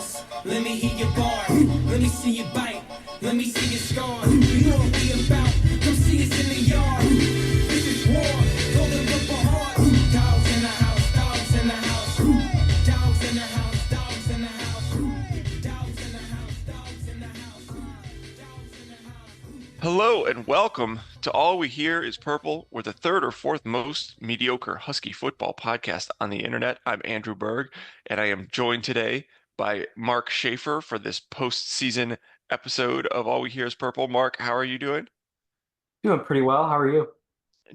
house. Let me hear your bars. Let me see you bite. Let me see your scars. You know what we about. Come see us in the yard. This is war. Golden rubber heart. Dogs in the house. Dogs in the house. Dogs in the house. Dogs in the house. Dogs in the house. Dogs in the house. Dogs in the house. Hello and welcome to All We Hear is Purple. We're the third or fourth most mediocre Husky football podcast on the internet. I'm Andrew Berg, and I am joined today by Mark Schafer for this postseason episode of All We Hear is Purple. Mark, how are you doing? Doing pretty well. How are you?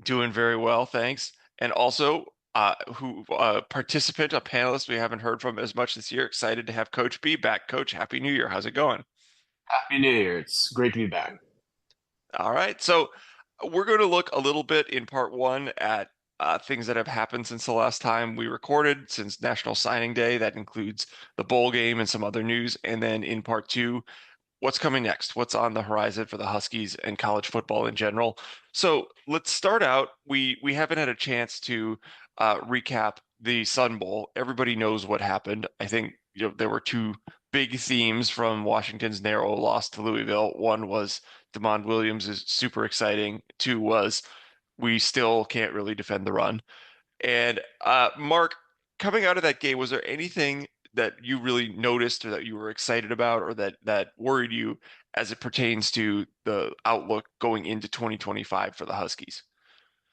Doing very well, thanks. And also, participant, a panelist we haven't heard from as much this year. Excited to have Coach B back. Coach, Happy New Year. How's it going? Happy New Year. It's great to be back. All right. So we're going to look a little bit in part one at things that have happened since the last time we recorded, since National Signing Day. That includes the bowl game and some other news. And then in part two, what's coming next? What's on the horizon for the Huskies and college football in general? So let's start out. We haven't had a chance to recap the Sun Bowl. Everybody knows what happened. I think there were two big themes from Washington's narrow loss to Louisville. One was Demond Williams is super exciting. Two was we still can't really defend the run. And Mark, coming out of that game, was there anything that you really noticed or that you were excited about or that worried you as it pertains to the outlook going into 2025 for the Huskies?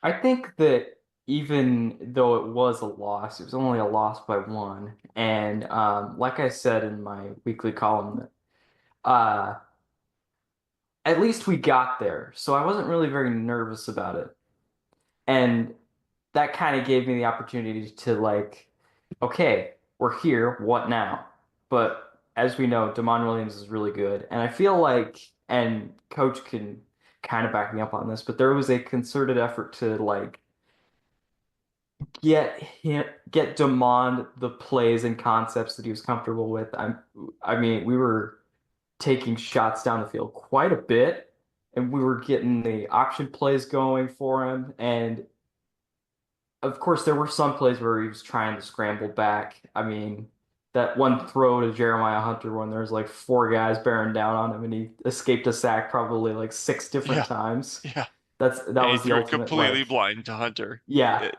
I think that even though it was a loss, it was only a loss by one. And like I said in my weekly column, uh, at least we got there. So I wasn't really very nervous about it. And that kind of gave me the opportunity to okay, we're here, what now? But as we know, Damon Williams is really good. And I feel like, and coach can kind of back me up on this, but there was a concerted effort to get Damon the plays and concepts that he was comfortable with. I mean, we were taking shots down the field quite a bit, and we were getting the option plays going for him. And of course, there were some plays where he was trying to scramble back. I mean, that one throw to Jeremiah Hunter when there's like four guys bearing down on him and he escaped a sack probably like six different Yeah, times. yeah. That And he was the threw it ultimate completely blind to Hunter. yeah,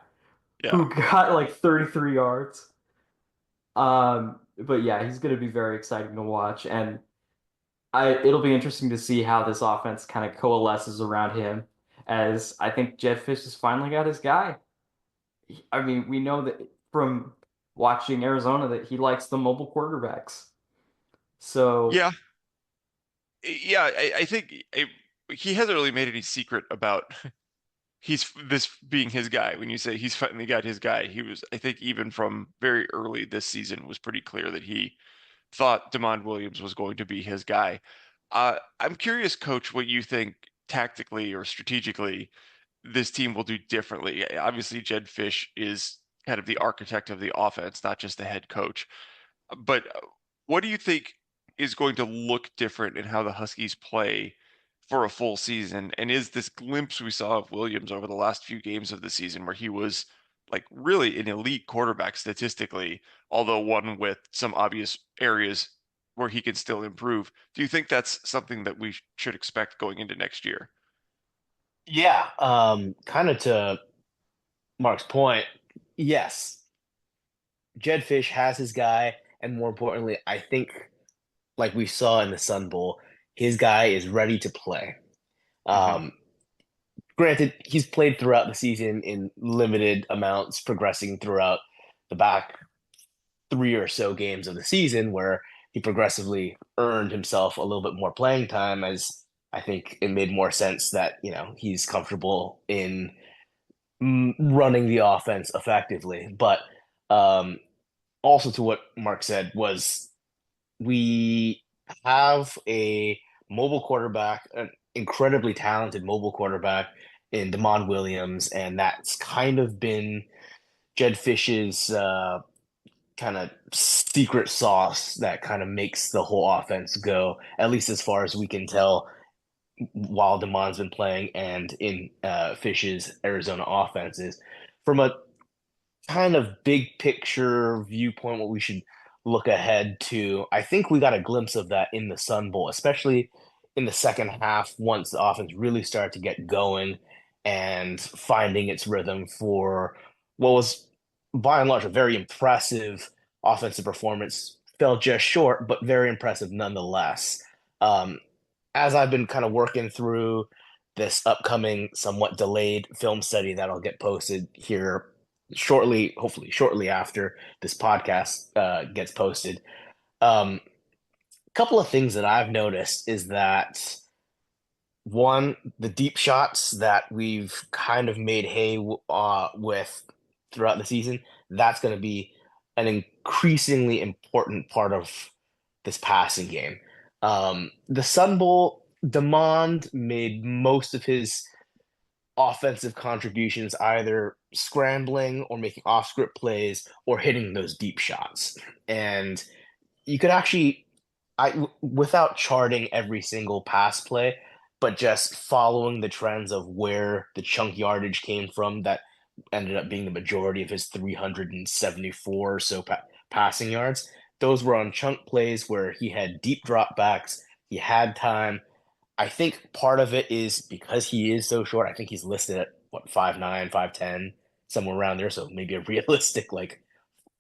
Yeah. who got like 33 yards. But yeah, he's going to be very exciting to watch, and it'll be interesting to see how this offense kind of coalesces around him, as I think Jedd Fisch has finally got his guy. I mean, we know that from watching Arizona that he likes the mobile quarterbacks. So Yeah. Yeah. I think he hasn't really made any secret about he's this being his guy. When you say he's finally got his guy, I think even from very early this season was pretty clear that he thought Demond Williams was going to be his guy. I'm curious, Coach, what you think tactically or strategically this team will do differently. Obviously, Jedd Fisch is kind of the architect of the offense, not just the head coach. But what do you think is going to look different in how the Huskies play for a full season? And is this glimpse we saw of Williams over the last few games of the season, where he was like really an elite quarterback statistically, although one with some obvious areas where he can still improve? Do you think that's something that we should expect going into next year? Yeah, kind of to Mark's point, yes, Jedd Fisch has his guy, and more importantly, I think, like we saw in the Sun Bowl, his guy is ready to play. Hmm. Um, Granted, he's played throughout the season in limited amounts, progressing throughout the back three or so games of the season, where he progressively earned himself a little bit more playing time, as I think it made more sense that, he's comfortable in running the offense effectively. But um, also to what Mark said was we have a mobile quarterback, an incredibly talented mobile quarterback in Demond Williams, and that's kind of been Jedd Fisch's kind of secret sauce that kind of makes the whole offense go, at least as far as we can tell, while Demond's been playing and in Fisch's Arizona offenses. From a kind of big picture viewpoint, what we should look ahead to, I think we got a glimpse of that in the Sun Bowl, especially in the second half once the offense really started to get going and finding its rhythm for what was by and large a very impressive offensive performance. Fell just short, but very impressive nonetheless. Um, as I've been kind of working through this upcoming, somewhat delayed film study that'll get posted here shortly, hopefully shortly after this podcast gets posted. A couple of things that I've noticed is that one, the deep shots that we've kind of made hay with throughout the season, that's going to be an increasingly important part of this passing game. The Sun Bowl, Demond made most of his offensive contributions either scrambling or making off script plays or hitting those deep shots. And you could actually, without charting every single pass play, but just following the trends of where the chunk yardage came from, that ended up being the majority of his 374 or so passing yards. Those were on chunk plays where he had deep dropbacks, he had time. I think part of it is because he is so short. I think he's listed at what, 5'9", 5'10", somewhere around there. So maybe a realistic like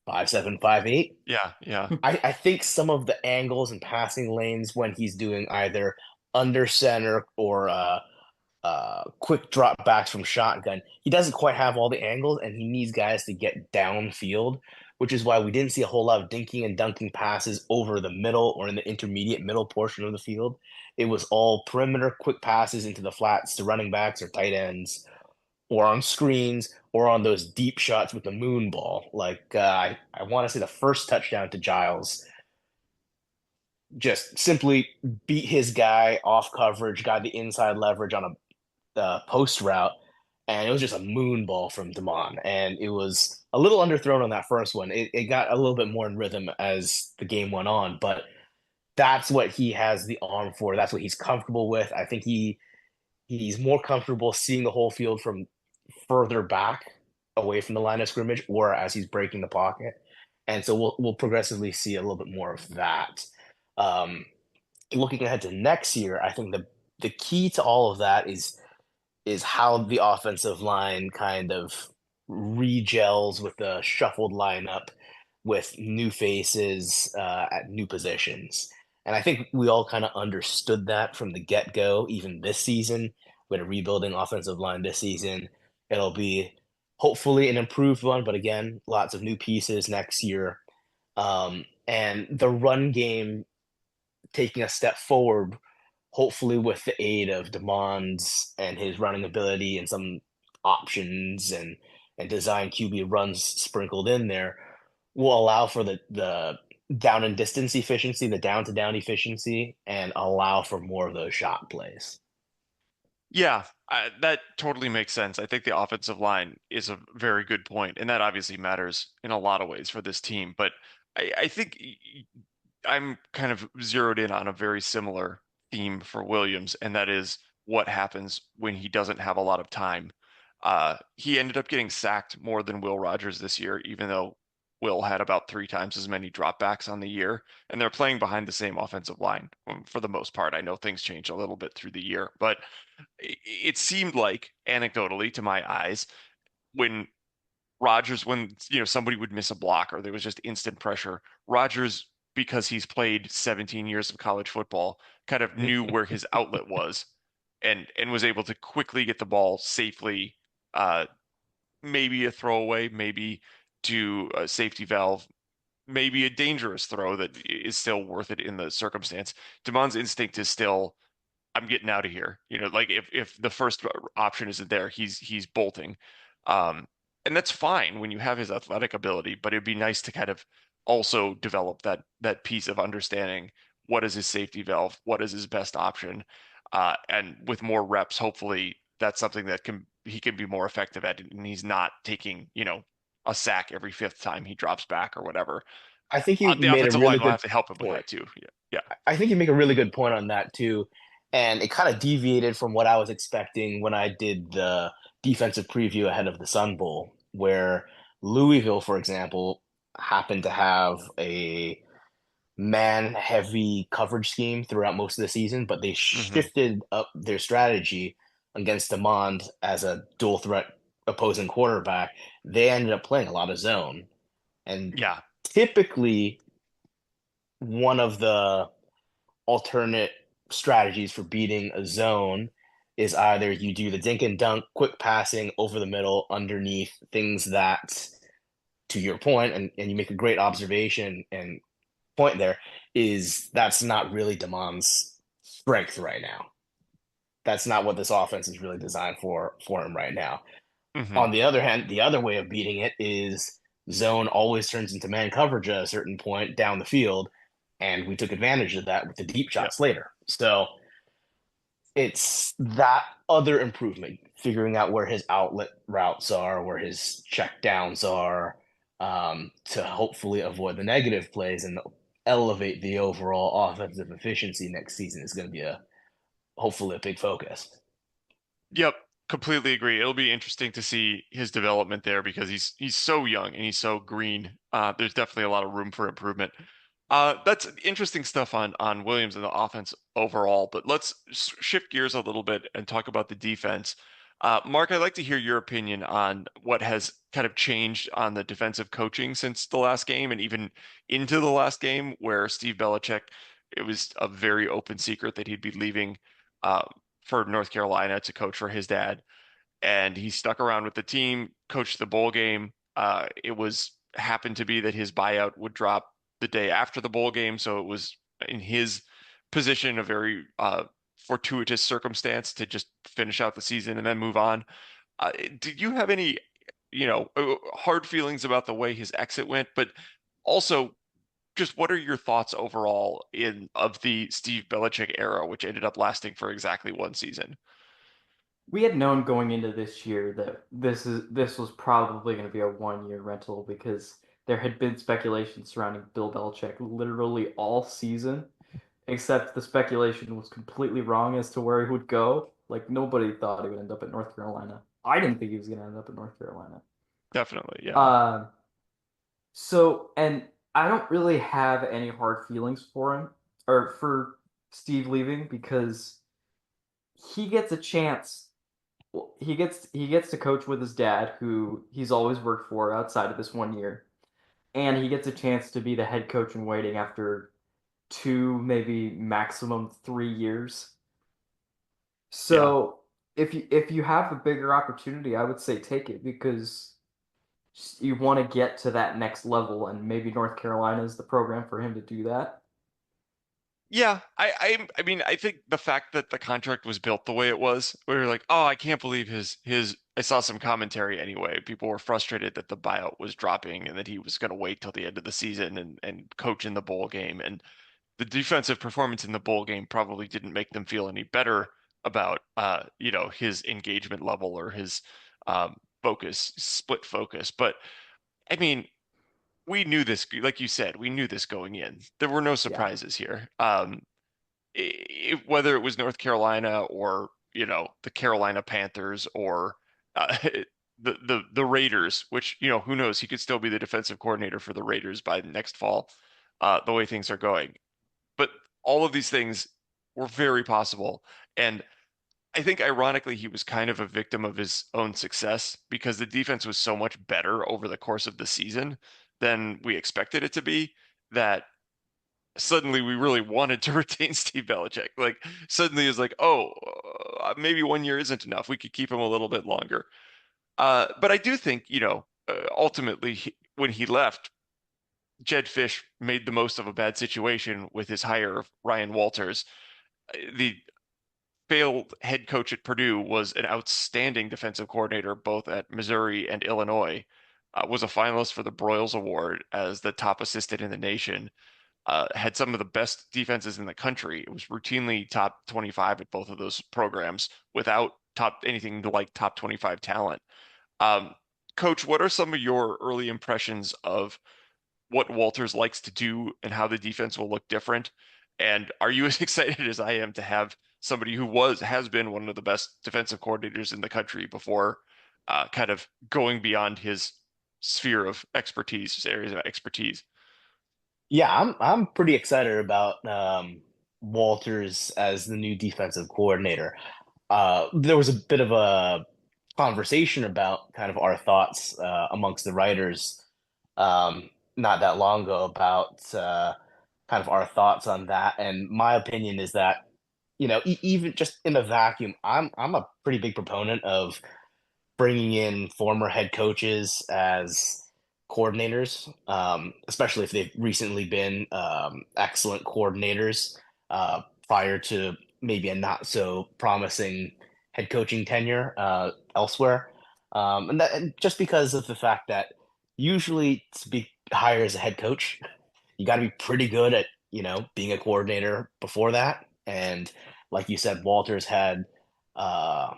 5'7", 5'8". Yeah, yeah. I think some of the angles and passing lanes when he's doing either under center or quick drop backs from shotgun, he doesn't quite have all the angles, and he needs guys to get downfield, which is why we didn't see a whole lot of dinking and dunking passes over the middle or in the intermediate middle portion of the field. It was all perimeter quick passes into the flats to running backs or tight ends, or on screens, or on those deep shots with the moon ball. Like I want to say the first touchdown to Giles just simply beat his guy off coverage, got the inside leverage on a post route, and it was just a moon ball from Damon. And it was a little underthrown on that first one. It got a little bit more in rhythm as the game went on, but that's what he has the arm for. That's what he's comfortable with. I think he's more comfortable seeing the whole field from further back away from the line of scrimmage or as he's breaking the pocket. And so we'll progressively see a little bit more of that. Looking ahead to next year, I think the key to all of that is how the offensive line kind of regels with the shuffled lineup with new faces at new positions. And I think we all kind of understood that from the get-go, even this season. We had a rebuilding offensive line this season. It'll be hopefully an improved one, but again, lots of new pieces next year. And the run game taking a step forward, hopefully with the aid of Demond's and his running ability and some options and design QB runs sprinkled in there, will allow for the down and distance efficiency, the down to down efficiency, and allow for more of those shot plays. Yeah, that totally makes sense. I think the offensive line is a very good point, and that obviously matters in a lot of ways for this team. But I think I'm kind of zeroed in on a very similar theme for Williams, and that is what happens when he doesn't have a lot of time. He ended up getting sacked more than Will Rogers this year, even though Will had about 3 times as many dropbacks on the year, and they're playing behind the same offensive line for the most part. I know things change a little bit through the year, but it seemed like, anecdotally to my eyes, when when somebody would miss a block or there was just instant pressure, Rogers, because he's played 17 years of college football, kind of knew where his outlet was and was able to quickly get the ball safely, maybe a throwaway, maybe to a safety valve, maybe a dangerous throw that is still worth it in the circumstance. Damon's instinct is still, I'm getting out of here. Like if the first option isn't there, he's bolting. And that's fine when you have his athletic ability, but it'd be nice to kind of also develop that piece of understanding what is his safety valve, what is his best option. And with more reps, hopefully that's something that he can be more effective at, and he's not taking, a sack every 5th time he drops back or whatever. I think you The made a offensive really line will good have to help him with point. that too. Yeah. I think you make a really good point on that too. And it kind of deviated from what I was expecting when I did the defensive preview ahead of the Sun Bowl, where Louisville, for example, happened to have a man-heavy coverage scheme throughout most of the season, but they shifted up their strategy against Demond as a dual threat opposing quarterback. They ended up playing a lot of zone. And Yeah. typically, one of the alternate strategies for beating a zone is either you do the dink and dunk, quick passing over the middle, underneath, things that, to your point, and you make a great observation and point there, is that's not really Demond's strength right now. That's not what this offense is really designed for him right now. Mm-hmm. On the other hand, the other way of beating it is zone always turns into man coverage at a certain point down the field, and we took advantage of that with the deep Yeah. shots later. So it's that other improvement, figuring out where his outlet routes are, where his check downs are, to hopefully avoid the negative plays and elevate the overall offensive efficiency next season is going to be hopefully a big focus. Yep, completely agree. It'll be interesting to see his development there because he's so young and he's so green. There's definitely a lot of room for improvement. That's interesting stuff on Williams and the offense overall, but let's shift gears a little bit and talk about the defense. Mark, I'd like to hear your opinion on what has kind of changed on the defensive coaching since the last game and even into the last game where Steve Belichick, it was a very open secret that he'd be leaving uh, for North Carolina to coach for his dad. And he stuck around with the team, coached the bowl game. It was happened to be that his buyout would drop the day after the bowl game, so it was in his position a very fortuitous circumstance to just finish out the season and then move on. Did you have any, hard feelings about the way his exit went? But also, just what are your thoughts overall in of the Steve Belichick era, which ended up lasting for exactly one season? We had known going into this year that this was probably going to be a 1 year rental because there had been speculation surrounding Bill Belichick literally all season, except the speculation was completely wrong as to where he would go. Like nobody thought he would end up at North Carolina. I didn't think he was going to end up at North Carolina. Definitely, yeah. Uh, and I don't really have any hard feelings for him or for Steve leaving because he gets a chance. Well, he gets to coach with his dad, who he's always worked for outside of this 1 year, and he gets a chance to be the head coach in waiting after 2, maybe maximum 3 years. Yeah. So if you have a bigger opportunity, I would say take it because you want to get to that next level, and maybe North Carolina is the program for him to do that. Yeah, I mean, I think the fact that the contract was built the way it was, where you're like, oh, I can't believe his. I saw some commentary anyway. People were frustrated that the buyout was dropping and that he was going to wait till the end of the season and coach in the bowl game. And the defensive performance in the bowl game probably didn't make them feel any better about his engagement level or his split focus. But I mean, we knew this, like you said, we knew this going in. There were no Yeah. surprises here. Whether it was North Carolina or the Carolina Panthers or the Raiders, which who knows, he could still be the defensive coordinator for the Raiders by next fall, the way things are going. But all of these things were very possible, and I think ironically he was kind of a victim of his own success because the defense was so much better over the course of the season than we expected it to be that suddenly we really wanted to retain Steve Belichick. Like suddenly it's like, oh, maybe 1 year isn't enough. We could keep him a little bit longer. But I do think, ultimately when he left, Jedd Fisch made the most of a bad situation with his hire of Ryan Walters. The failed head coach at Purdue was an outstanding defensive coordinator both at Missouri and Illinois. Was a finalist for the Broyles Award as the top assistant in the nation. Had some of the best defenses in the country. It was routinely top 25 at both of those programs without anything like top 25 talent. Um, Coach, what are some of your early impressions of what Walters likes to do and how the defense will look different? And are you as excited as I am to have somebody who has been one of the best defensive coordinators in the country before, kind of going beyond his sphere of expertise, areas of expertise. Yeah, I'm pretty excited about Walters as the new defensive coordinator. There was a bit of a conversation about kind of our thoughts amongst the writers not that long ago about kind of our thoughts on that. And my opinion is that, even just in a vacuum, I'm a pretty big proponent of bringing in former head coaches as coordinators, especially if they've recently been excellent coordinators prior to maybe a not so promising head coaching tenure elsewhere. And just because of the fact that usually to be hired as a head coach, you got to be pretty good at, being a coordinator before that. And like you said, Walters had uh,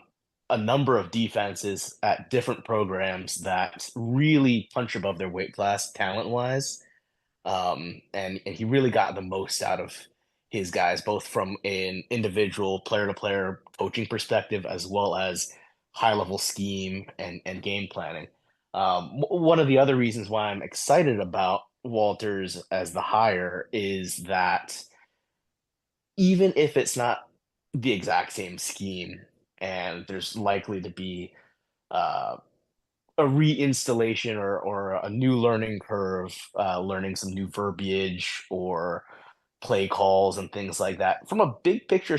a number of defenses at different programs that really punch above their weight class talent wise. And he really got the most out of his guys, both from an individual player to player coaching perspective, as well as high level scheme and game planning. One of the other reasons why I'm excited about Walters as the hire is that even if it's not the exact same scheme, and there's likely to be uh, a reinstallation or a new learning curve, learning some new verbiage or play calls and things like that. From a big picture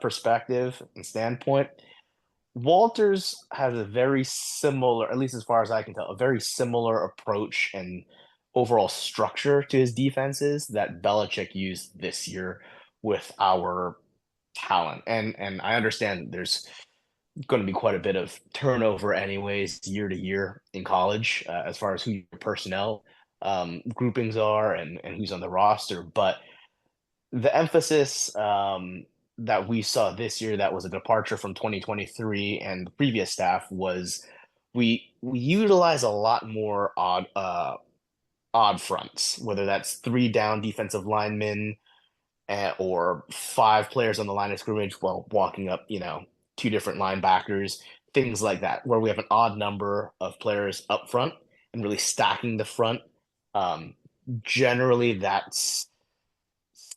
perspective and standpoint, Walters has a very similar, at least as far as I can tell, a very similar approach and overall structure to his defenses that Belichick used this year with our talent. And I understand there's going to be quite a bit of turnover anyways year to year in college as far as who your personnel groupings are and who's on the roster. But the emphasis that we saw this year that was a departure from 2023 and the previous staff was we utilize a lot more odd fronts, whether that's three down defensive linemen or five players on the line of scrimmage while walking up, two different linebackers, things like that, where we have an odd number of players up front and really stacking the front. Um, Generally, that's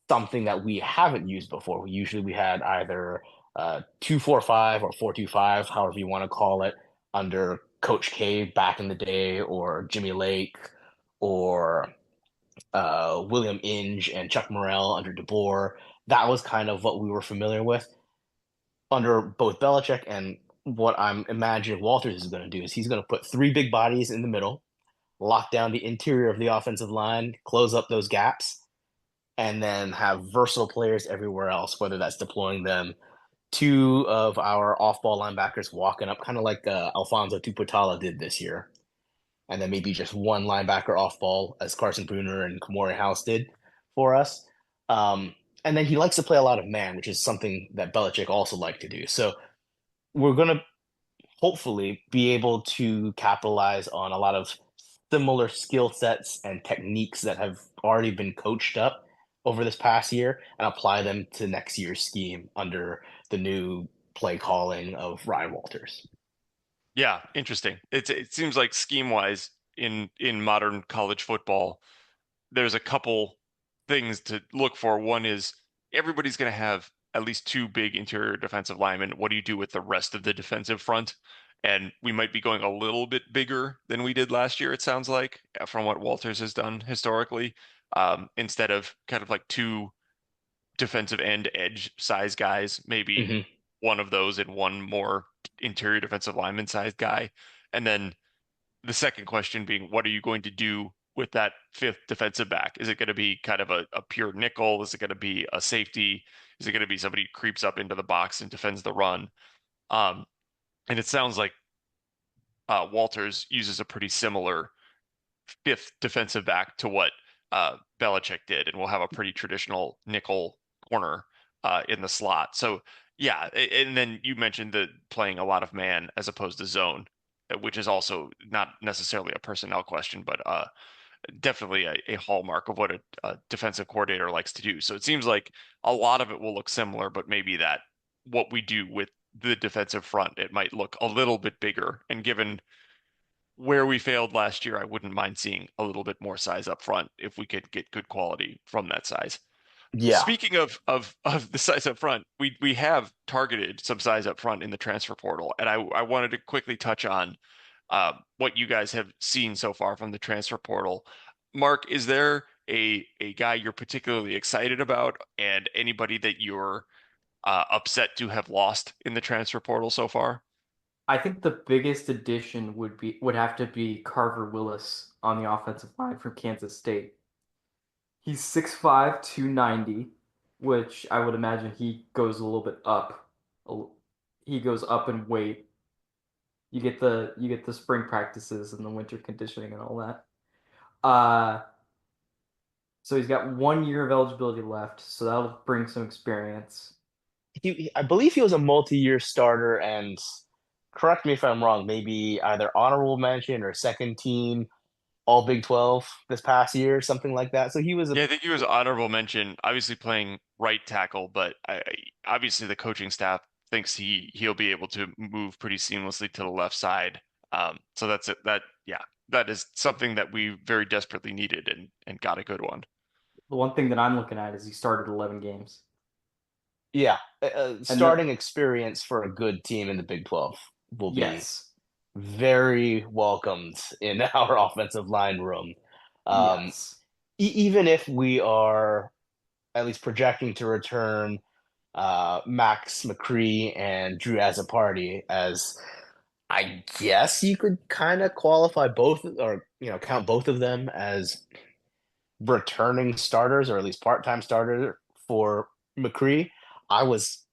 something that we haven't used before. We had either 2-4-5 or 4-2-5, however you want to call it, under Coach K back in the day, or Jimmy Lake, or William Inge and Chuck Morrell under DeBoer. That was kind of what we were familiar with under both Belichick. And what I'm imagining Walters is going to do is he's going to put three big bodies in the middle, lock down the interior of the offensive line, close up those gaps, and then have versatile players everywhere else, whether that's deploying them. Two of our off-ball linebackers walking up, kind of like Alfonso Tuputala did this year, and then maybe just one linebacker off ball, as Carson Bruner and Kamori House did for us. And then he likes to play a lot of man, which is something that Belichick also liked to do. So we're going to hopefully be able to capitalize on a lot of similar skill sets and techniques that have already been coached up over this past year and apply them to next year's scheme under the new play calling of Ryan Walters. Yeah, interesting. It seems like scheme wise in modern college football, there's a couple things to look for. One is everybody's going to have at least two big interior defensive linemen. What do you do with the rest of the defensive front? And we might be going a little bit bigger than we did last year, it sounds like, from what Walters has done historically, instead of kind of like two defensive end edge size guys, maybe Mm-hmm. one of those and one more interior defensive lineman sized guy. And then the second question being, what are you going to do with that fifth defensive back? Is it going to be kind of a pure nickel? Is it going to be a safety? Is it going to be somebody who creeps up into the box and defends the run? And it sounds like Walters uses a pretty similar fifth defensive back to what Belichick did, and we'll have a pretty traditional nickel corner in the slot. So yeah, and then you mentioned the playing a lot of man as opposed to zone, which is also not necessarily a personnel question, but definitely a hallmark of what a defensive coordinator likes to do. So it seems like a lot of it will look similar, but maybe that what we do with the defensive front, it might look a little bit bigger. And given where we failed last year, I wouldn't mind seeing a little bit more size up front if we could get good quality from that size. Yeah. Speaking of the size up front, we have targeted some size up front in the transfer portal, and I wanted to quickly touch on what you guys have seen so far from the transfer portal. Mark, is there a guy you're particularly excited about, and anybody that you're upset to have lost in the transfer portal so far? I think the biggest addition would have to be Carver Willis on the offensive line from Kansas State. He's 6'5", 290, which I would imagine he goes a little bit up. He goes up in weight. You get the spring practices and the winter conditioning and all that. Uh, so he's got 1 year of eligibility left, so that'll bring some experience. I believe he was a multi-year starter, and correct me if I'm wrong, maybe either honorable mention or second team All Big 12 this past year, something like that. So he was Yeah, I think he was honorable mention, obviously playing right tackle, but obviously the coaching staff thinks he'll be able to move pretty seamlessly to the left side. So that's it. That is something that we very desperately needed and got a good one. The one thing that I'm looking at is he started 11 games. yeah, And the starting experience for a good team in the Big 12 will be yes. very welcomed in our offensive line room. Yes. Even if we are at least projecting to return Max McCree and Drew Azzopardi, as I guess you could kind of qualify both, or count both of them as returning starters, or at least part-time starters for McCree. I was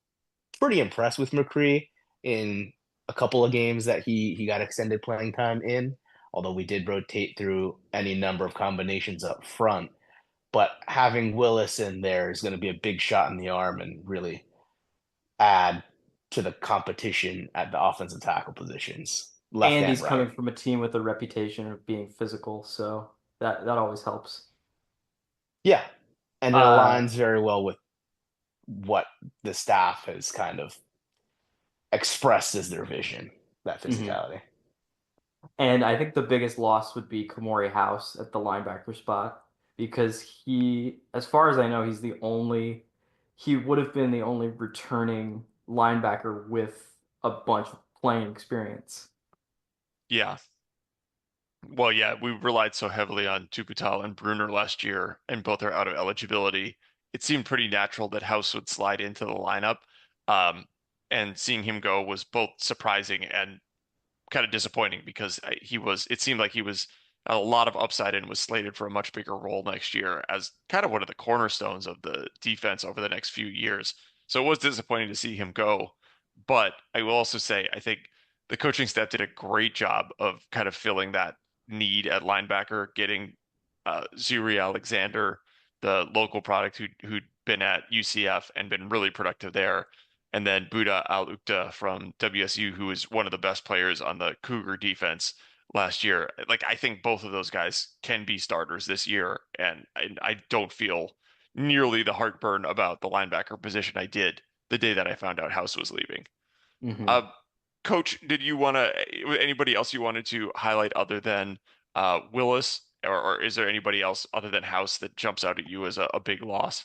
pretty impressed with McCree in a couple of games that he got extended playing time in, although we did rotate through any number of combinations up front. But having Willis in there is going to be a big shot in the arm and really add to the competition at the offensive tackle positions, left And and he's right. coming from a team with a reputation of being physical, so that always helps. Yeah, and it Uh, aligns very well with what the staff has kind of expressed as their vision, that mhm. physicality. And I think the biggest loss would be Kamori House at the linebacker spot because as far as I know, he would have been the only returning linebacker with a bunch of playing experience. Yeah. Well, yeah, we relied so heavily on Tuputal and Bruner last year, and both are out of eligibility. It seemed pretty natural that House would slide into the lineup. Um, and seeing him go was both surprising and kind of disappointing because it seemed like he was a lot of upside and was slated for a much bigger role next year as kind of one of the cornerstones of the defense over the next few years. So it was disappointing to see him go. But I will also say, I think the coaching staff did a great job of kind of filling that need at linebacker, getting Zuri Alexander, the local product who'd been at UCF and been really productive there, and then Buda Al-Ukta from WSU, who is one of the best players on the Cougar defense last year. Like I think both of those guys can be starters this year, and I don't feel nearly the heartburn about the linebacker position I did the day that I found out House was leaving. Hmm. Uh, Coach, did you want to, anybody else you wanted to highlight other than Willis, or is there anybody else other than House that jumps out at you as a big loss?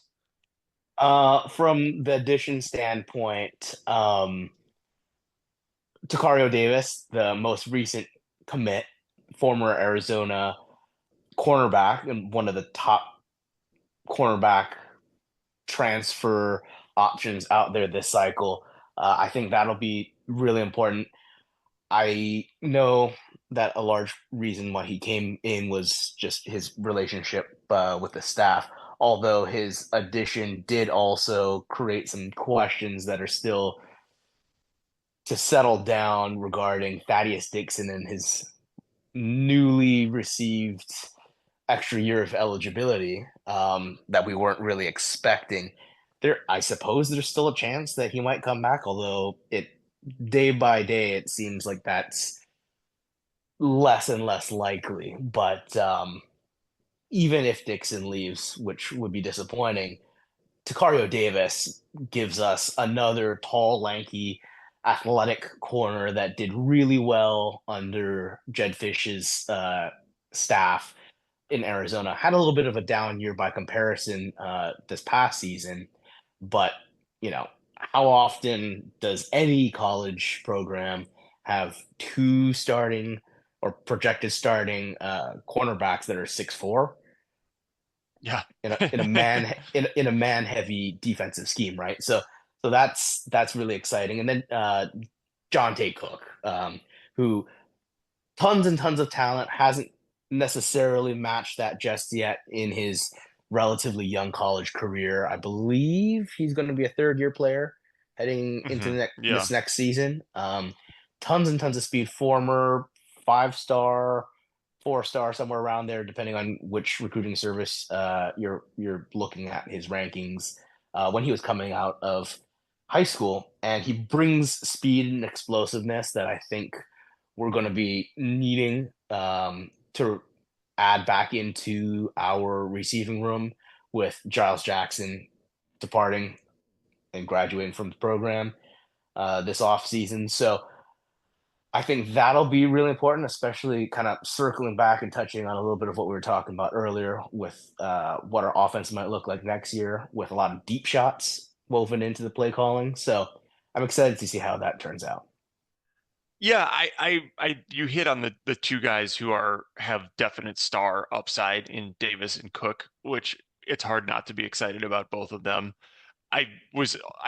From the addition standpoint, Takario Davis, the most recent commit, former Arizona cornerback and one of the top cornerback transfer options out there this cycle. I think that'll be really important. I know that a large reason why he came in was just his relationship with the staff, although his addition did also create some questions that are still to settle down regarding Thaddeus Dixon and his newly received extra year of eligibility that we weren't really expecting. I suppose there's still a chance that he might come back, although it day by day it seems like that's less and less likely. But even if Dixon leaves, which would be disappointing, Takario Davis gives us another tall, lanky athletic corner that did really well under Jedd Fisch's staff in Arizona. Had a little bit of a down year by comparison this past season, but how often does any college program have two starting or projected starting cornerbacks that are 6'4" Yeah. in a man heavy defensive scheme, right? So that's really exciting. And then John Tate Cook, who tons and tons of talent, hasn't necessarily matched that just yet in his relatively young college career. I believe he's going to be a third-year player heading into Yeah. this next season. Tons and tons of speed, former 5-star, 4-star, somewhere around there, depending on which recruiting service you're looking at his rankings. When he was coming out of high school, and he brings speed and explosiveness that I think we're going to be needing to add back into our receiving room with Giles Jackson departing and graduating from the program this offseason. So I think that'll be really important, especially kind of circling back and touching on a little bit of what we were talking about earlier with what our offense might look like next year with a lot of deep shots woven into the play calling. So I'm excited to see how that turns out. Yeah, you hit on the two guys who have definite star upside in Davis and Cook, which it's hard not to be excited about both of them. I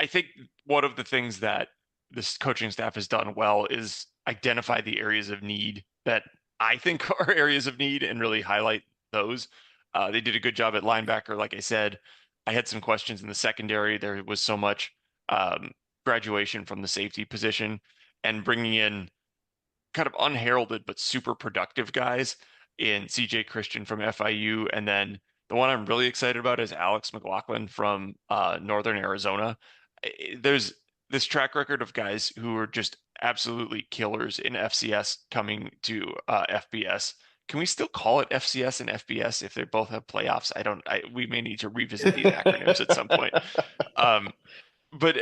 think one of the things that this coaching staff has done well is identify the areas of need that I think are areas of need and really highlight those. They did a good job at linebacker, like I said. I had some questions in the secondary. There was so much um, graduation from the safety position, and bringing in kind of unheralded but super productive guys in CJ Christian from FIU, and then the one I'm really excited about is Alex McLaughlin from Northern Arizona. There's this track record of guys who are just absolutely killers in FCS coming to FBS. Can we still call it FCS and FBS if they both have playoffs? We may need to revisit these acronyms at some point. But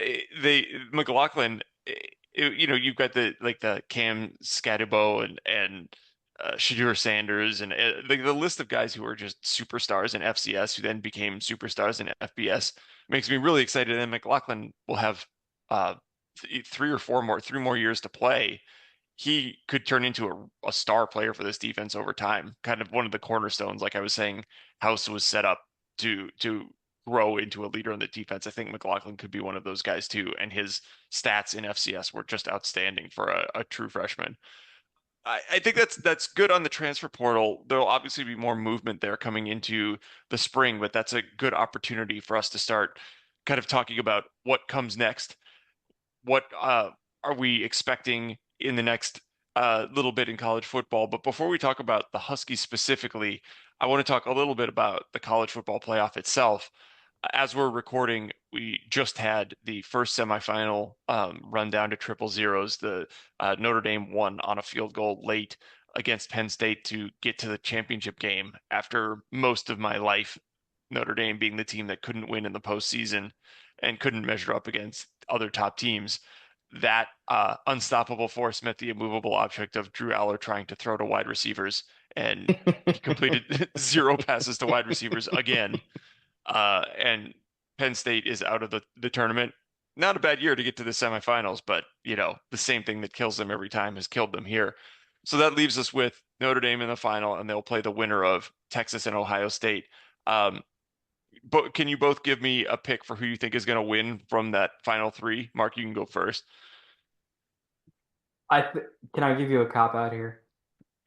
McLaughlin, you've got the Cam Scatterbo and Shadur Sanders and the list of guys who are just superstars in FCS who then became superstars in FBS makes me really excited. And McLaughlin will have uh, 3 more years to play. He could turn into a star player for this defense over time. Kind of one of the cornerstones, like I was saying, House was set up to grow into a leader on the defense. I think McLaughlin could be one of those guys too, and his stats in FCS were just outstanding for a true freshman. I think that's good on the transfer portal. There'll obviously be more movement there coming into the spring, but that's a good opportunity for us to start kind of talking about what comes next. What are we expecting in the next little bit in college football? But before we talk about the Huskies specifically, I want to talk a little bit about the college football playoff itself. As we're recording, we just had the first semifinal run down to triple zeros. The Notre Dame won on a field goal late against Penn State to get to the championship game after most of my life, Notre Dame being the team that couldn't win in the postseason and couldn't measure up against other top teams. That unstoppable force met the immovable object of Drew Aller trying to throw to wide receivers, and he completed 0 passes to wide receivers again. And Penn State is out of the tournament. Not a bad year to get to the semifinals, but the same thing that kills them every time has killed them here. So that leaves us with Notre Dame in the final, and they'll play the winner of Texas and Ohio State. But can you both give me a pick for who you think is going to win from that final three? Mark, you can go first. Can I give you a cop out here?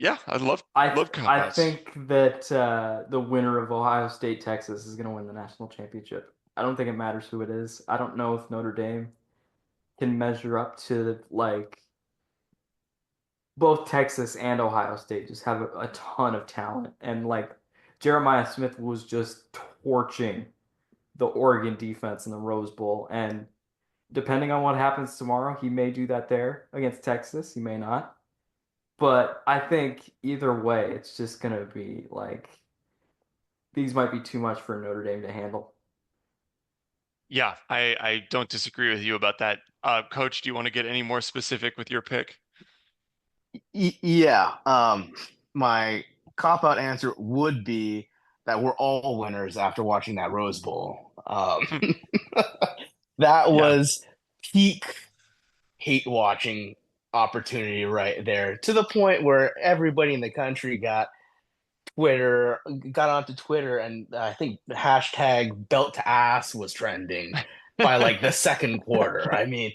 Yeah, I'd love cop I outs. think that the winner of Ohio State Texas is going to win the national championship. I don't think it matters who it is. I don't know if Notre Dame can measure up to both Texas and Ohio State just have a ton of talent, and Jeremiah Smith was just torching the Oregon defense in the Rose Bowl, and depending on what happens tomorrow, he may do that there against Texas. He may not. But I think either way, it's just going to be these might be too much for Notre Dame to handle. Yeah, I don't disagree with you about that. Coach, do you want to get any more specific with your pick? Yeah. My cop out answer would be that we're all winners after watching that Rose Bowl. That Yeah, was peak hate watching opportunity right there, to the point where everybody in the country Twitter got onto Twitter, and I think the hashtag belt to ass was trending by like the second quarter. I mean,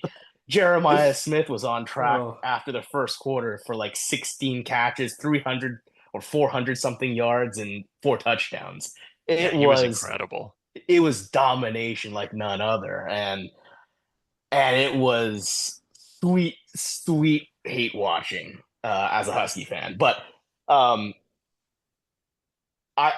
Jeremiah Smith was on track Oh, after the first quarter for like 16 catches, 300 or 400 something yards, and 4 touchdowns. yeah, It he was was incredible. it was domination like none other, and it was sweet, sweet hate watching as a Husky fan. But um, I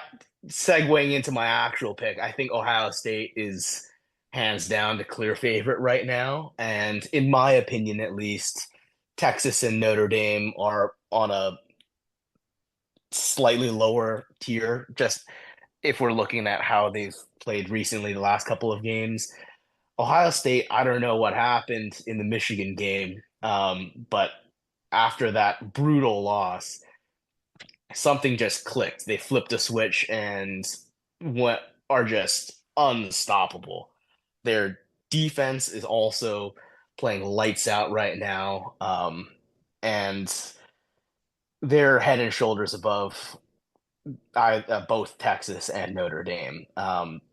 segueing into my actual pick, I think Ohio State is hands down the clear favorite right now. And in my opinion, at least, Texas and Notre Dame are on a slightly lower tier, just if we're looking at how they've played recently the last couple of games. Ohio State, I don't know what happened in the Michigan game, but after that brutal loss, something just clicked. They flipped a switch and what are just unstoppable. Their defense is also playing lights out right now, and they're head and shoulders above both Texas and Notre Dame.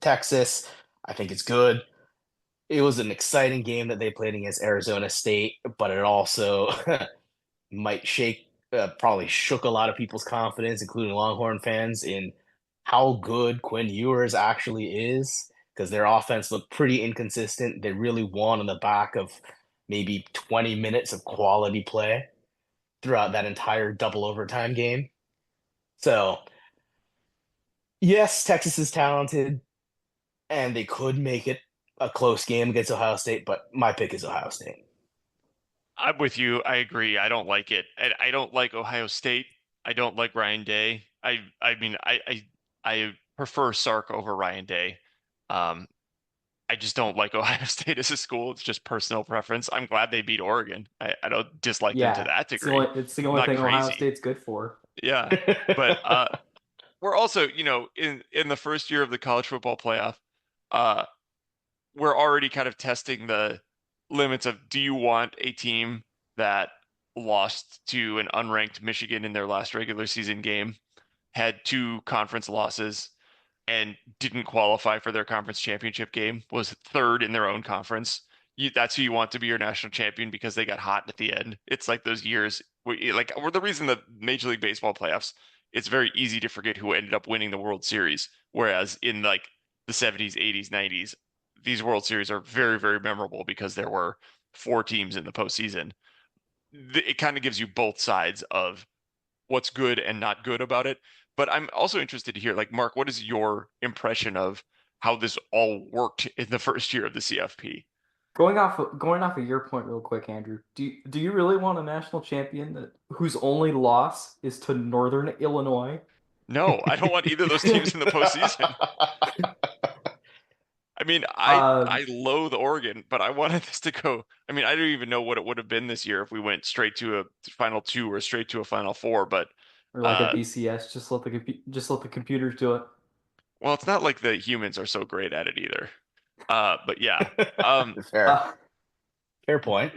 Texas, I think it's good. It was an exciting game that they played against Arizona State, but it also might probably shook a lot of people's confidence, including Longhorn fans, in how good Quinn Ewers actually is, because their offense looked pretty inconsistent. They really won on the back of maybe 20 minutes of quality play throughout that entire double overtime game. So, yes, Texas is talented, and they could make it a close game against Ohio State, but my pick is Ohio State. I'm with you. I agree. I don't like it. I don't like Ohio State. I don't like Ryan Day. I mean I prefer Sark over Ryan Day. Um, I just don't like Ohio State as a school. It's just personal preference. I'm glad they beat Oregon. I don't dislike them to yeah. that It's the degree. only, it's the I'm only not thing Ohio crazy. State's good for. Yeah. But we're also, in the first year of the college football playoff, uh we're already kind of testing the limits of, do you want a team that lost to an unranked Michigan in their last regular season game, had two conference losses, and didn't qualify for their conference championship game, was third in their own conference. That's who you want to be your national champion because they got hot at the end. It's like those years we're the reason that Major League Baseball playoffs, it's very easy to forget who ended up winning the World Series. Whereas in like the 70s, 80s, 90s, these World Series are very, very memorable because there were four teams in the postseason. It kind of gives you both sides of what's good and not good about it. But I'm also interested to hear, like, Mark, what is your impression of how this all worked in the first year of the CFP? Going off of your point real quick, Andrew, do you really want a national champion whose only loss is to Northern Illinois? No, I don't want either of those teams in the postseason. I mean, I Um, loathe Oregon, but I wanted this to go. I mean, I don't even know what it would have been this year if we went straight to a final two or straight to a final four. But or like a uh, BCS, just let the computers do it. well, it's not like the humans are so great at it either. But yeah, um, Fair, Uh, fair point.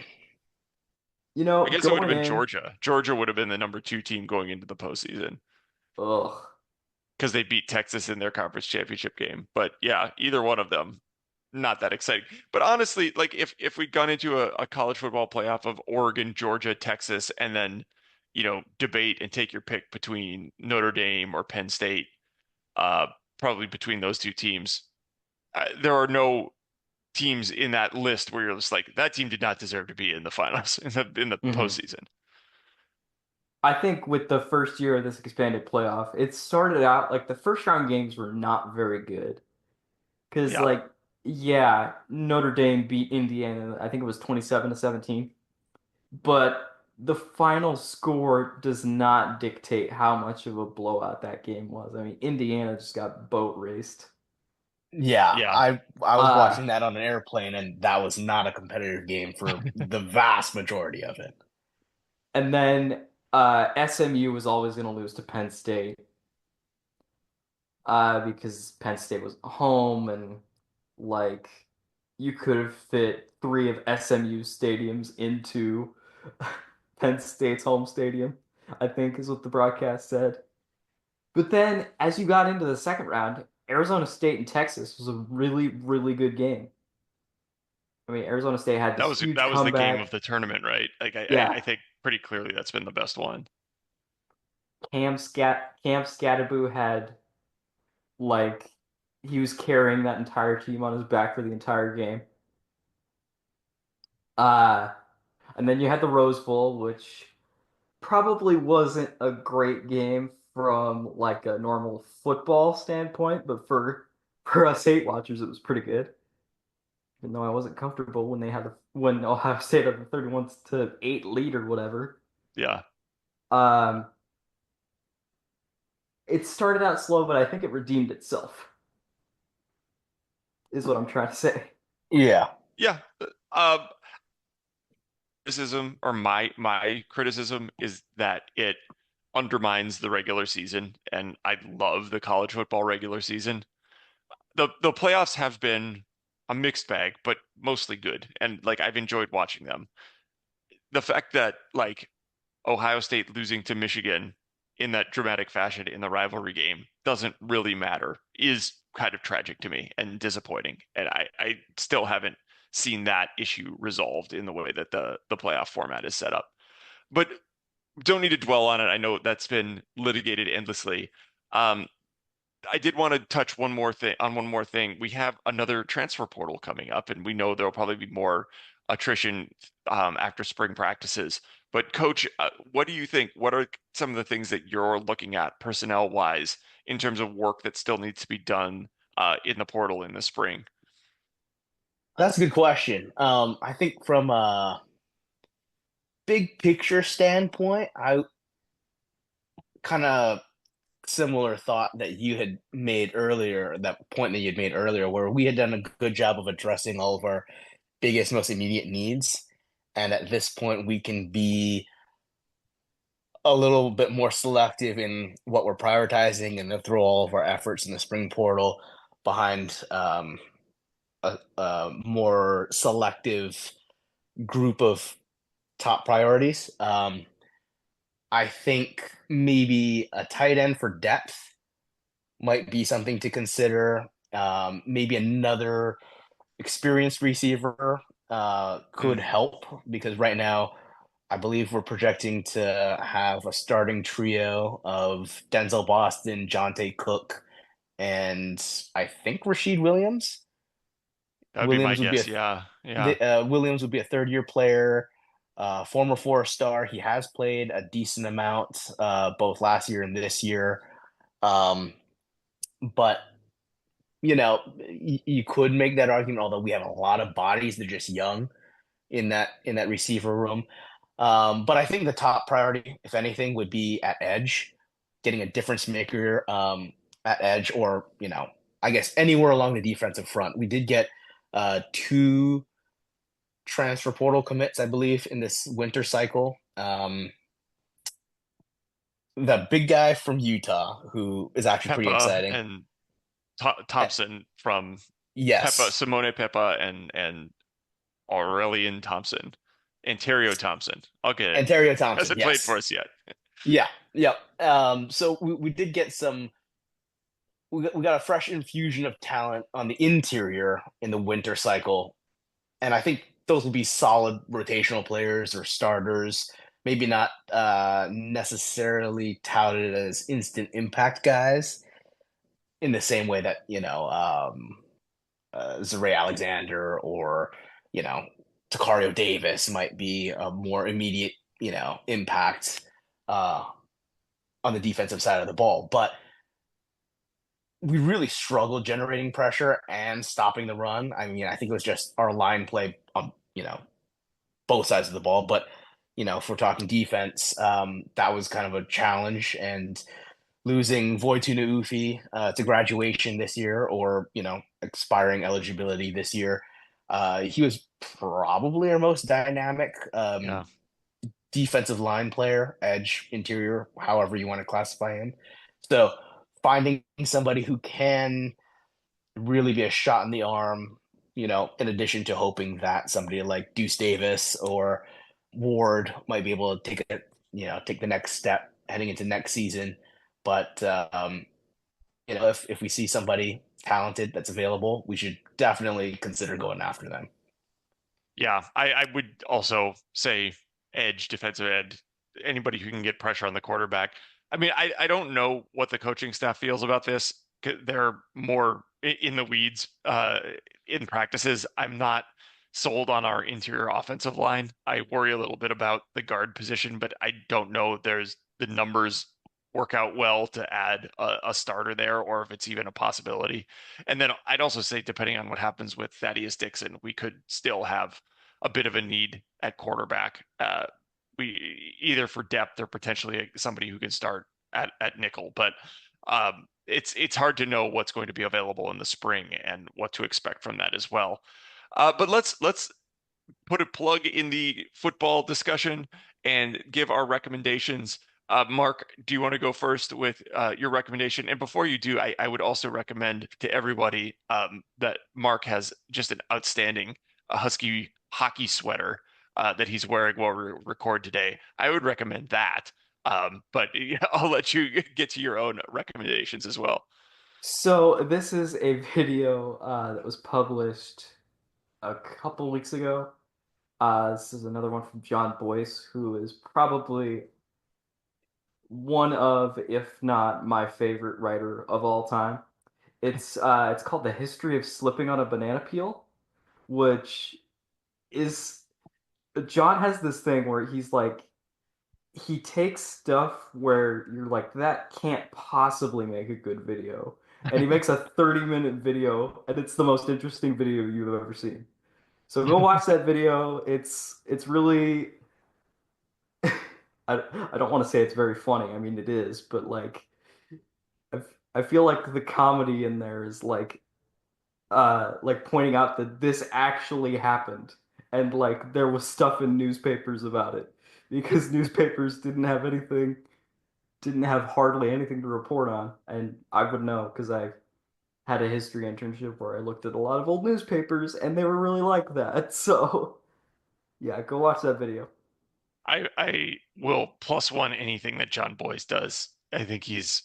I guess it would have going been in, Georgia. Georgia would have been the number two team going into the postseason ugh. because they beat Texas in their conference championship game. But yeah, either one of them, not that exciting. But honestly, like if we'd gone into a college football playoff of Oregon, Georgia, Texas, and then, debate and take your pick between Notre Dame or Penn State, uh, probably between those two teams, there are no teams in that list where you're just like, that team did not deserve to be in the finals in the Mhm. postseason. I think with the first year of this expanded playoff, it started out like the first round games were not very good. Because Yeah. like, yeah, Notre Dame beat Indiana, I think it was 27 to 17. But the final score does not dictate how much of a blowout that game was. I mean, Indiana just got boat raced. Yeah, Yeah, I was Uh, watching that on an airplane, and that was not a competitive game for the vast majority of it. and then SMU was always going to lose to Penn State because Penn State was home and like you could have fit three of SMU's stadiums into Penn State's home stadium, I think is what the broadcast said. But then as you got into the second round, Arizona State and Texas was a really, really good game. I mean, Arizona State had that this was huge that was the game of comeback. the tournament, right? Like I Yeah, think pretty clearly that's been the best one. Cam Skattebo had like he was carrying that entire team on his back for the entire game. Uh, and then you had the Rose Bowl, which probably wasn't a great game from like a normal football standpoint, but for us hate watchers, it was pretty good. Even though I wasn't comfortable when when Ohio State had the 31-8 lead or whatever. Yeah. Um, it started out slow, but I think it redeemed itself, is what I'm trying to say. Yeah, Yeah. Criticism or my criticism is that it undermines the regular season, and I love the college football regular season. The playoffs have been a mixed bag, but mostly good, and like I've enjoyed watching them. The fact that like Ohio State losing to Michigan in that dramatic fashion in the rivalry game doesn't really matter is kind of tragic to me and disappointing. And I still haven't seen that issue resolved in the way that the playoff format is set up. But don't need to dwell on it. I know that's been litigated endlessly. Um, I did want to touch one more thing. We have another transfer portal coming up, and we know there'll probably be more attrition after spring practices. But coach, what do you think? What are some of the things that you're looking at personnel wise in terms of work that still needs to be done in the portal in the spring? that's a good question. I think from a big picture standpoint, I kind of similar thought that you had made earlier, that point that you had made earlier, where we had done a good job of addressing all of our biggest, most immediate needs. And at this point, we can be a little bit more selective in what we're prioritizing and then throw all of our efforts in the spring portal behind a more selective group of top priorities. I think maybe a tight end for depth might be something to consider. Maybe another experienced receiver could Mm, help because right now I believe we're projecting to have a starting trio of Denzel Boston, Jonte Cook, and I think Rashid Williams. that would be my Williams would be guess. Yeah, yeah. Williams would be a third year player, former four-star. He has played a decent amount both last year and this year. Um, but you could make that argument, although we have a lot of bodies, they're just young in that receiver room. But I think the top priority, if anything, would be at edge, getting a difference maker at edge, or I guess anywhere along the defensive front. We did get two transfer portal commits, I believe, in this winter cycle. The big guy from Utah, who is actually pretty Peppa exciting. and Thompson from Peppa, Yes, Simone Peppa and Aurelian Thompson, Ontario Thompson. Okay, Antonio Thompson. hasn't played for Yes, us yet. yeah, yep. So we did get some. We got a fresh infusion of talent on the interior in the winter cycle, and I think those will be solid rotational players or starters. Maybe not necessarily touted as instant impact guys in the same way that Zaray Alexander or you know Takario Davis might be a more immediate impact uh, on the defensive side of the ball, but we really struggled generating pressure and stopping the run. I mean, I think it was just our line play on both sides of the ball, but if we're talking defense, that was kind of a challenge, and losing Voitunu Ufi to graduation this year, or expiring eligibility this year. He was probably our most dynamic Yeah. defensive line player, edge, interior, however you want to classify him. So finding somebody who can really be a shot in the arm, in addition to hoping that somebody like Deuce Davis or Ward might be able to take the next step heading into next season. But if we see somebody talented that's available, we should definitely consider going after them. Yeah, I would also say edge, defensive end, anybody who can get pressure on the quarterback. I mean, I don't know what the coaching staff feels about this. They're more in the weeds in practices. I'm not sold on our interior offensive line. I worry a little bit about the guard position, but I don't know if there's the numbers work out well to add a starter there, or if it's even a possibility. And then I'd also say, depending on what happens with Thaddeus Dixon, we could still have a bit of a need at quarterback. We either for depth or potentially somebody who can start at nickel. But it's hard to know what's going to be available in the spring and what to expect from that as well. But let's put a plug in the football discussion and give our recommendations. Mark, do you want to go first with your recommendation? And before you do, I would also recommend to everybody that Mark has just an outstanding Husky hockey sweater that he's wearing while we record today. I would recommend that. But I'll let you get to your own recommendations as well. So this is a video that was published a couple weeks ago. This is another one from John Boyce, who is probably one of, if not my favorite writer of all time. It's called The History of Slipping on a Banana Peel, which is John has this thing where he takes stuff where you're like, that can't possibly make a good video. And he makes a 30-minute video, and it's the most interesting video you've ever seen. So go watch that video. It's really I don't want to say it's very funny. I mean it is, but I, I feel like the comedy in there is like pointing out that this actually happened, and like there was stuff in newspapers about it because newspapers didn't have hardly anything to report on, and I would know because I had a history internship where I looked at a lot of old newspapers and they were really like that. So yeah, go watch that video. I will +1 anything that John Boyce does. I think he's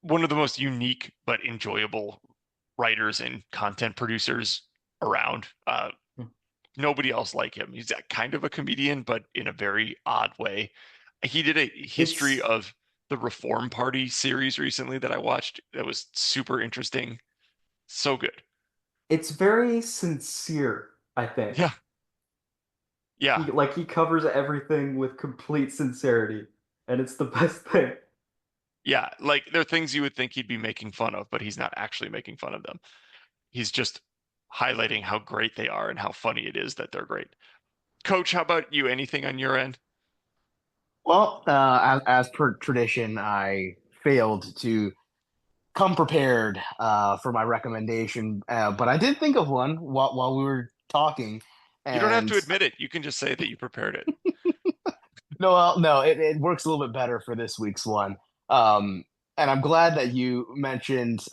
one of the most unique but enjoyable writers and content producers around. Nobody else like him. He's kind of a comedian, but in a very odd way. He did a history It's of the Reform Party series recently that I watched. That was super interesting. So good. it's very sincere, I Yeah. think. Yeah. He covers everything with complete sincerity, and it's the best thing. Yeah. Like there are things you would think he'd be making fun of, but he's not actually making fun of them. He's just highlighting how great they are and how funny it is that they're great. Coach, how about you? Anything on your end? Well, as per tradition, I failed to come prepared for my recommendation, but I did think of one while we were talking. You don't have And to admit it. You can just say that you prepared it. no, well, no, it works a little bit better for this week's one. And I'm glad that you mentioned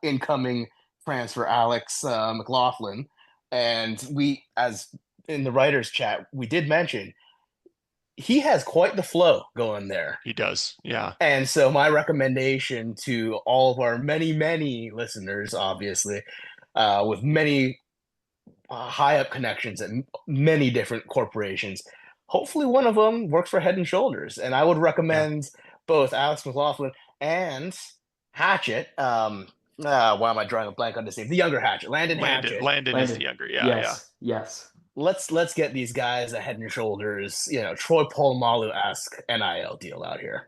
incoming transfer Alex McLaughlin. And as in the writers' chat, we did mention he has quite the flow going there. He does. Yeah. And so my recommendation to all of our many, many listeners, obviously, with many high up connections at many different corporations, hopefully one of them works for Head and Shoulders. And I would Yeah. recommend both Alex McLaughlin and Hatchet. Why am I drawing a blank on this name? The younger Hatchet, Landon Hatchet. Landon is the Landon, younger. Yeah. Yeah. yes. Let's get these guys a Head and Shoulders, Troy Polamalu-esque NIL deal out here.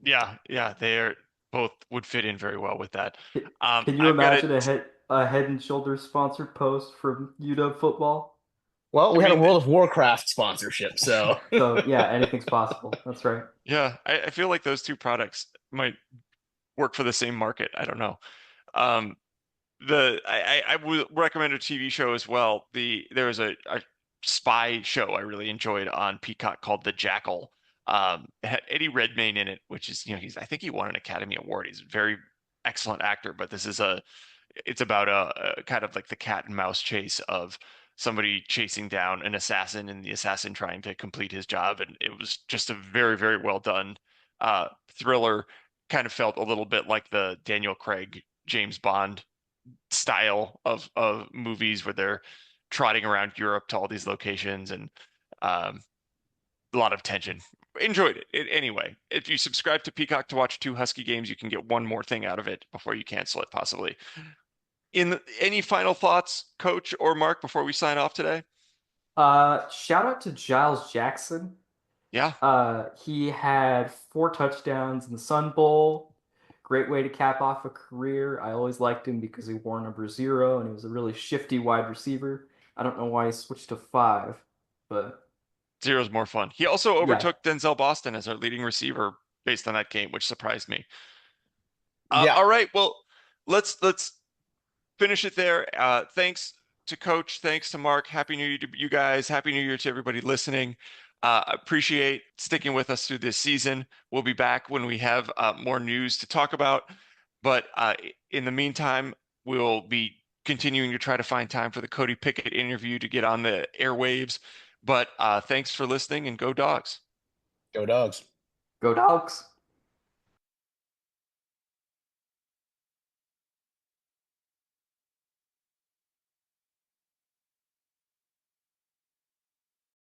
Yeah. Yeah. They're both would fit in very well with that. Can you I've got imagine it. a Head and Shoulders sponsored post from UW football? Well, I we had a mean, World of Warcraft sponsorship, so So yeah, anything's possible. That's right. yeah, I feel like those two products might work for the same market. I don't know. I would recommend a TV show as well. There was a spy show I really enjoyed on Peacock called The Jackal. It had Eddie Redmayne in it, which is, I think he won an Academy Award. He's a very excellent actor, but it's about a kind of like the cat and mouse chase of somebody chasing down an assassin and the assassin trying to complete his job. And it was just a very, very well done thriller. Kind of felt a little bit like the Daniel Craig James Bond style of movies where they're trotting around Europe to all these locations, and a lot of tension. Enjoyed it. Anyway, if you subscribe to Peacock to watch 2 Husky games, you can get one more thing out of it before you cancel it, possibly. Any final thoughts, Coach or Mark, before we sign off today? Shout out to Giles Jackson. Yeah. He had 4 touchdowns in the Sun Bowl. Great way to cap off a career. I always liked him because he wore number 0 and he was a really shifty wide receiver. I don't know why he switched to 5, but 0's more fun. He also overtook Denzel Boston as our leading receiver based on that game, which surprised me. All right. Well, let's finish it there. Thanks to Coach. Thanks to Mark. Happy New Year to you guys. Happy New Year to everybody listening. Appreciate sticking with us through this season. We'll be back when we have more news to talk about. But in the meantime, we'll be continuing to try to find time for the Cody Pickett interview to get on the airwaves. But thanks for listening, and go Dogs. Go Dogs. Go Dogs.